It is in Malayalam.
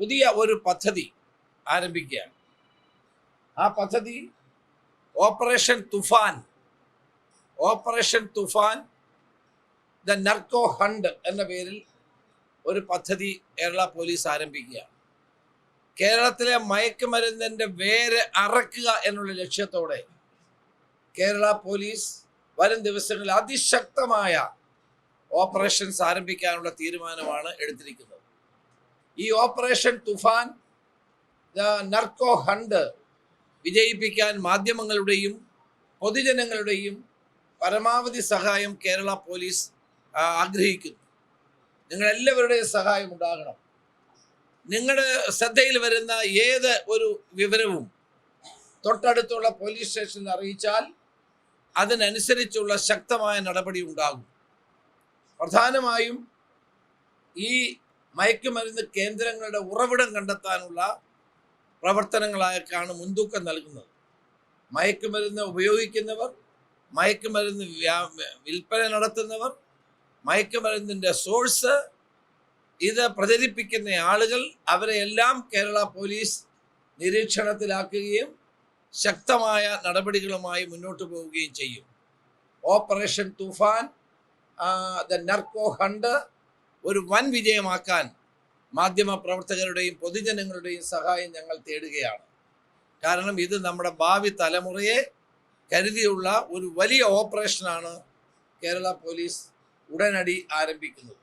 പുതിയ ഒരു പദ്ധതി ആരംഭിക്കുകയാണ്. ആ പദ്ധതി operation Toofan the narco hunt എന്ന പേരിൽ ഒരു പദ്ധതി കേരള പോലീസ് ആരംഭിക്കുകയാണ്. കേരളത്തിലെ മയക്കുമരുന്നിൻ്റെ വേര് അറക്കുക എന്നുള്ള ലക്ഷ്യത്തോടെ കേരള പോലീസ് വരും ദിവസങ്ങളിൽ അതിശക്തമായ ഓപ്പറേഷൻസ് ആരംഭിക്കാനുള്ള തീരുമാനമാണ് എടുത്തിരിക്കുന്നത്. ഈ operation Toofan the narco hunt വിജയിപ്പിക്കാൻ മാധ്യമങ്ങളുടെയും പൊതുജനങ്ങളുടെയും പരമാവധി സഹായം കേരള പോലീസ് ആഗ്രഹിക്കുന്നു. നിങ്ങളെല്ലാവരുടെയും സഹായം ഉണ്ടാകണം. നിങ്ങളുടെ ശ്രദ്ധയിൽ വരുന്ന ഏത് ഒരു വിവരവും തൊട്ടടുത്തുള്ള പോലീസ് സ്റ്റേഷനിൽ അറിയിച്ചാൽ അതിനനുസരിച്ചുള്ള ശക്തമായ നടപടി ഉണ്ടാകും. പ്രധാനമായും ഈ മയക്കുമരുന്ന് കേന്ദ്രങ്ങളുടെ ഉറവിടം കണ്ടെത്താനുള്ള പ്രവർത്തനങ്ങളായാണ് മുൻതൂക്കം നൽകുന്നത്. മയക്കുമരുന്ന് ഉപയോഗിക്കുന്നവർ, മയക്കുമരുന്ന് വിൽപ്പന നടത്തുന്നവർ, മയക്കുമരുന്നിൻ്റെ സോഴ്സ്, ഇത് പ്രചരിപ്പിക്കുന്ന ആളുകൾ, അവരെ എല്ലാം കേരള പോലീസ് നിരീക്ഷണത്തിലാക്കുകയും ശക്തമായ നടപടികളുമായി മുന്നോട്ട് പോവുകയും ചെയ്യും. Operation Toofan the narco hunt ഒരു വൻ വിജയമാക്കാൻ മാധ്യമ പ്രവർത്തകരുടെയും പൊതുജനങ്ങളുടെയും സഹായം ഞങ്ങൾ തേടുകയാണ്. കാരണം ഇത് നമ്മുടെ ഭാവി തലമുറയെ കരുതിയുള്ള ഒരു വലിയ ഓപ്പറേഷനാണ് കേരള പോലീസ് ഉടനടി ആരംഭിക്കുന്നത്.